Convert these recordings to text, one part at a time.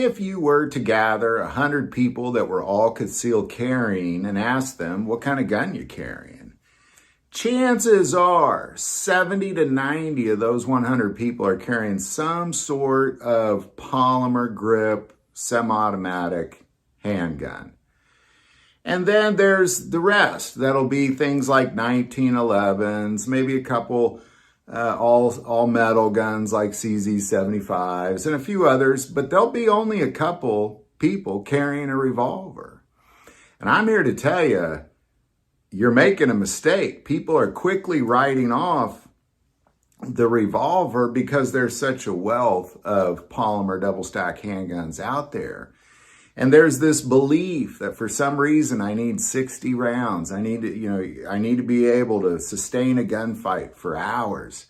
if you were to gather 100 people that were all concealed carrying and ask them what kind of gun you're carrying, chances are 70 to 90 of those 100 people are carrying some sort of polymer grip, semi-automatic handgun. And then there's the rest. That'll be things like 1911s, maybe a couple all metal guns like CZ75s and a few others, but there'll be only a couple people carrying a revolver. And I'm here to tell you, you're making a mistake. People are quickly writing off the revolver because there's such a wealth of polymer double stack handguns out there. And there's this belief that for some reason I need 60 rounds. I need to be able to sustain a gunfight for hours.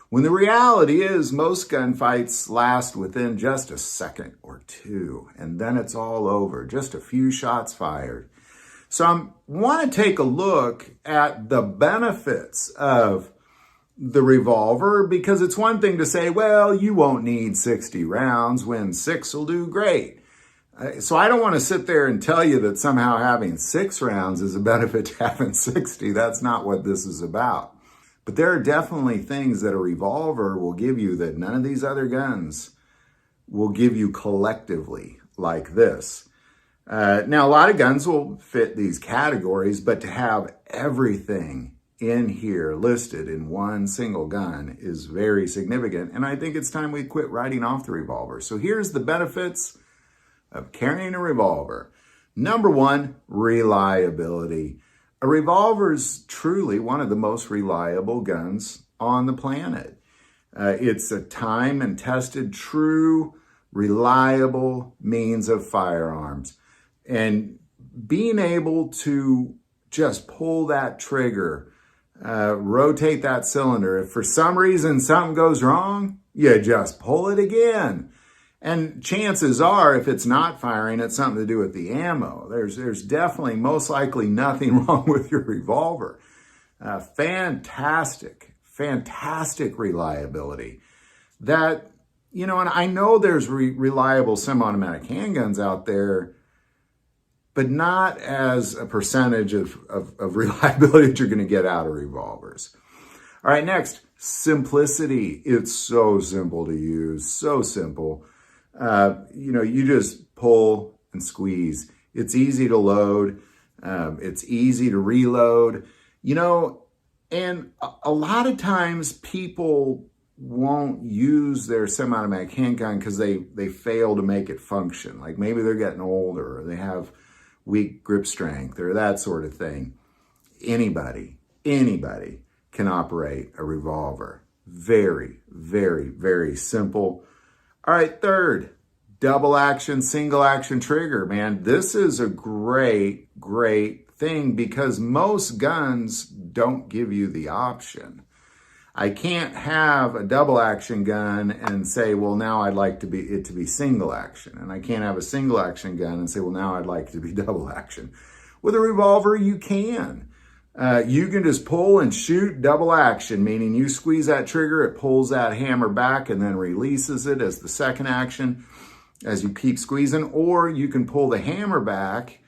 When the reality is most gunfights last within just a second or two, and then it's all over, just a few shots fired. So I want to take a look at the benefits of the revolver, because it's one thing to say, well, you won't need 60 rounds when 6 will do great. So I don't want to sit there and tell you that somehow having 6 rounds is a benefit to having 60. That's not what this is about. But there are definitely things that a revolver will give you that none of these other guns will give you collectively like this. Now, a lot of guns will fit these categories, but to have everything in here listed in one single gun is very significant. And I think it's time we quit writing off the revolver. So here's the benefits of carrying a revolver. Number one, reliability. A revolver is truly one of the most reliable guns on the planet. It's a time and tested, true, reliable means of firearms. And being able to just pull that trigger, rotate that cylinder, if for some reason something goes wrong, you just pull it again. And chances are, if it's not firing, it's something to do with the ammo. There's definitely, most likely, nothing wrong with your revolver. Fantastic reliability. That, and I know there's reliable semi-automatic handguns out there, but not as a percentage of reliability that you're going to get out of revolvers. All right, next, simplicity. It's so simple to use, so simple. You just pull and squeeze. It's easy to load. It's easy to reload, and a lot of times people won't use their semi-automatic handgun because they fail to make it function. Like maybe they're getting older or they have weak grip strength or that sort of thing. Anybody can operate a revolver. Very, very, very simple. All right, third, double action, single action trigger, man. This is a great thing because most guns don't give you the option. I can't have a double action gun and say, well, now I'd like it to be single action. And I can't have a single action gun and say, well, now I'd like it to be double action. With a revolver, you can. You can just pull and shoot double action, meaning you squeeze that trigger, it pulls that hammer back and then releases it as the second action as you keep squeezing. Or you can pull the hammer back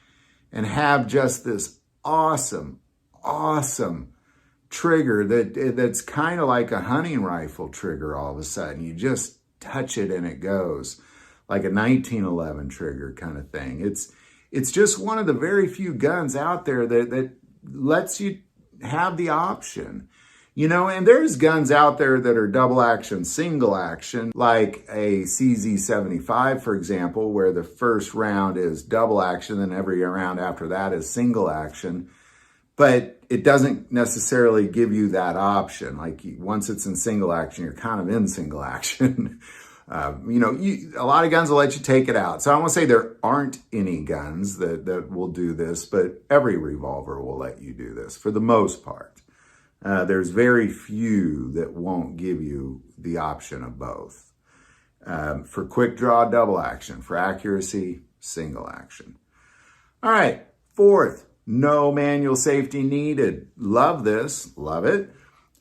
and have just this awesome trigger that's kind of like a hunting rifle trigger all of a sudden. You just touch it and it goes like a 1911 trigger kind of thing. It's just one of the very few guns out there that lets you have the option, and there's guns out there that are double action, single action, like a CZ75, for example, where the first round is double action and every round after that is single action. But it doesn't necessarily give you that option. Like once it's in single action, you're kind of in single action. A lot of guns will let you take it out. So I don't want to say there aren't any guns that will do this, but every revolver will let you do this for the most part. There's very few that won't give you the option of both. For quick draw, double action. For accuracy, single action. All right, fourth, no manual safety needed. Love this, love it.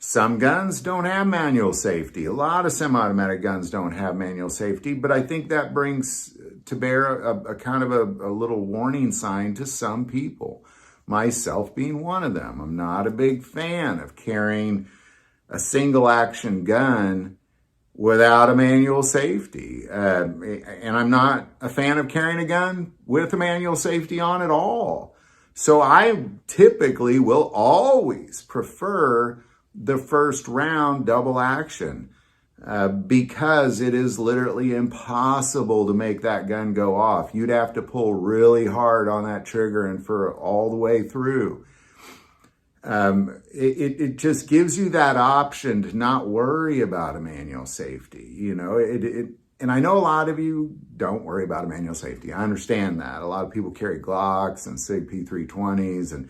Some guns don't have manual safety. A lot of semi-automatic guns don't have manual safety, but I think that brings to bear a kind of a little warning sign to some people, myself being one of them. I'm not a big fan of carrying a single action gun without a manual safety. And I'm not a fan of carrying a gun with a manual safety on at all. So I typically will always prefer the first round double action because it is literally impossible to make that gun go off. You'd have to pull really hard on that trigger and for all the way through. It just gives you that option to not worry about a manual safety. You know, and I know a lot of you don't worry about a manual safety. I understand that. A lot of people carry Glocks and SIG P320s, and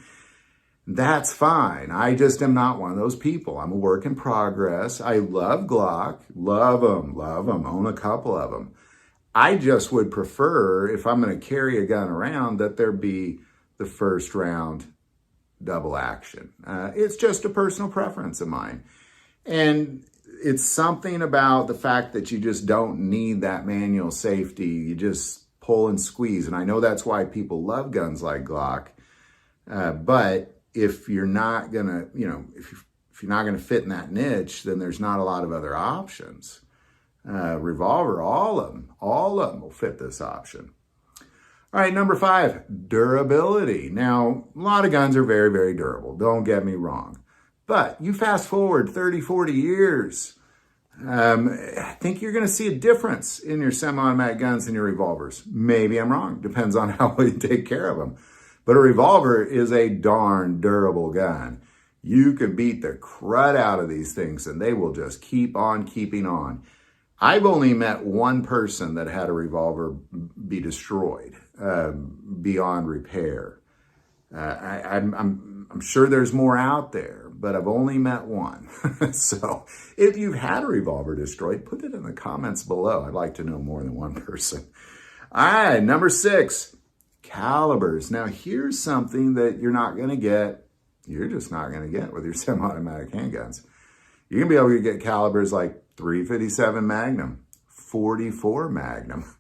that's fine. I just am not one of those people. I'm a work in progress. I love Glock, love them, own a couple of them. I just would prefer, if I'm going to carry a gun around, that there be the first round double action. It's just a personal preference of mine. And it's something about the fact that you just don't need that manual safety. You just pull and squeeze. And I know that's why people love guns like Glock. But if you're not gonna, if you're not gonna fit in that niche, then there's not a lot of other options. Revolver, all of them will fit this option. All right, number 5, durability. Now, a lot of guns are very, very durable. Don't get me wrong. But you fast forward 30, 40 years, I think you're gonna see a difference in your semi-automatic guns and your revolvers. Maybe I'm wrong, depends on how well you take care of them. But a revolver is a darn durable gun. You could beat the crud out of these things and they will just keep on keeping on. I've only met one person that had a revolver be destroyed beyond repair. I'm sure there's more out there, but I've only met one. So if you've had a revolver destroyed, put it in the comments below. I'd like to know more than one person. All right, number 6. Calibers. Now, here's something that you're not going to get. You're just not going to get with your semi-automatic handguns. You're going to be able to get calibers like 357 Magnum, 44 Magnum,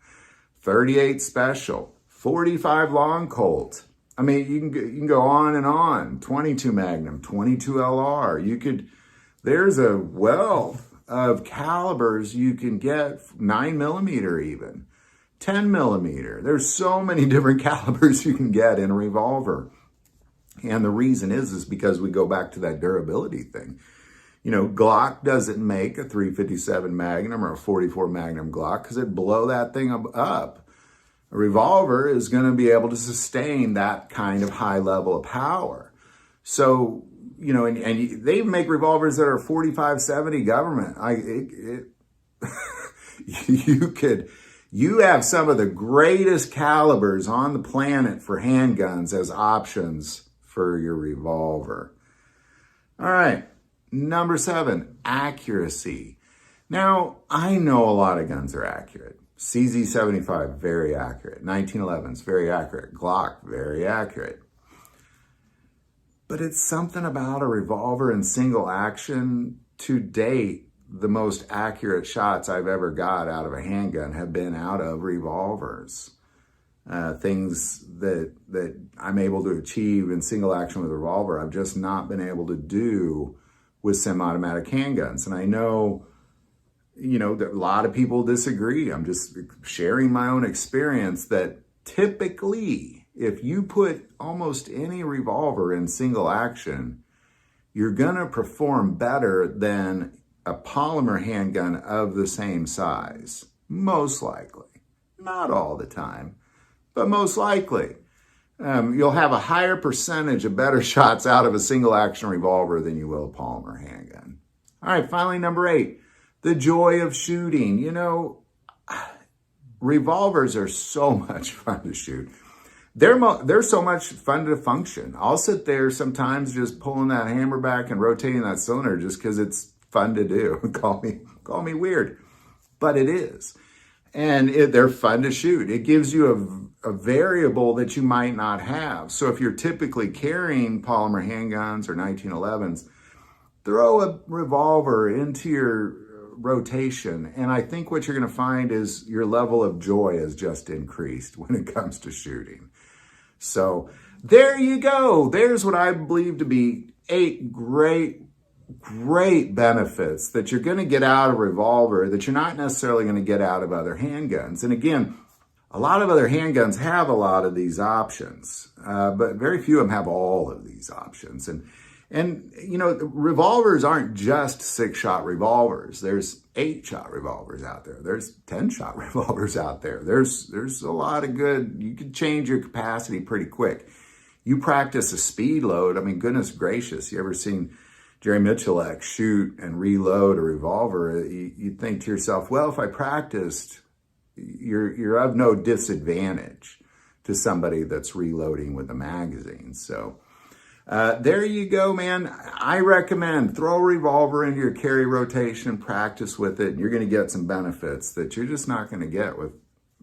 38 Special, 45 Long Colt. I mean, you can go on and on. 22 Magnum, 22 LR. There's a wealth of calibers you can get, 9mm even. 10 millimeter. There's so many different calibers you can get in a revolver. And the reason is because we go back to that durability thing. You know, Glock doesn't make a 357 Magnum or a 44 Magnum Glock because it'd blow that thing up. A revolver is going to be able to sustain that kind of high level of power. So, you know, and they make revolvers that are 45-70 government. You have some of the greatest calibers on the planet for handguns as options for your revolver. All right, number 7, accuracy. Now, I know a lot of guns are accurate. CZ75, very accurate. 1911s, very accurate. Glock, very accurate. But it's something about a revolver in single action. To date, the most accurate shots I've ever got out of a handgun have been out of revolvers. Things that I'm able to achieve in single action with a revolver, I've just not been able to do with semi-automatic handguns. And I know, that a lot of people disagree. I'm just sharing my own experience that typically, if you put almost any revolver in single action, you're gonna perform better than a polymer handgun of the same size, most likely. Not all the time, but most likely. You'll have a higher percentage of better shots out of a single action revolver than you will a polymer handgun. All right, finally, number 8, the joy of shooting. Revolvers are so much fun to shoot. They're so much fun to function. I'll sit there sometimes just pulling that hammer back and rotating that cylinder just because it's fun to do. Call me weird, but it is. And they're fun to shoot. It gives you a variable that you might not have. So if you're typically carrying polymer handguns or 1911s, throw a revolver into your rotation, and I think what you're going to find is your level of joy has just increased when it comes to shooting. So there you go. There's what I believe to be 8 great benefits that you're going to get out of revolver that you're not necessarily going to get out of other handguns. And again, a lot of other handguns have a lot of these options, but very few of them have all of these options. And you know, revolvers aren't just 6-shot revolvers. There's 8-shot revolvers out there. There's 10-shot revolvers out there. There's a lot of good. You can change your capacity pretty quick. You practice a speed load. I mean, goodness gracious, you ever seen Jerry Mitchellek shoot and reload a revolver? You think to yourself, well, if I practiced, you're of no disadvantage to somebody that's reloading with a magazine. So there you go, man. I recommend throw a revolver into your carry rotation, practice with it, and you're going to get some benefits that you're just not going to get with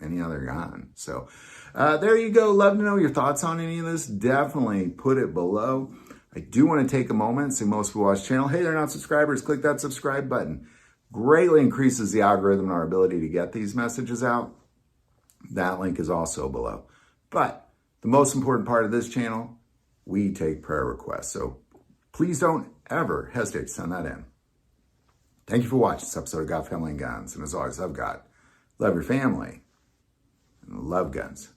any other gun. So there you go. Love to know your thoughts on any of this. Definitely put it below. I do want to take a moment, see most people watch the channel. Hey, they're not subscribers. Click that subscribe button. Greatly increases the algorithm and our ability to get these messages out. That link is also below. But the most important part of this channel, we take prayer requests. So please don't ever hesitate to send that in. Thank you for watching this episode of God, Family, and Guns. And as always, love God, love your family, and love guns.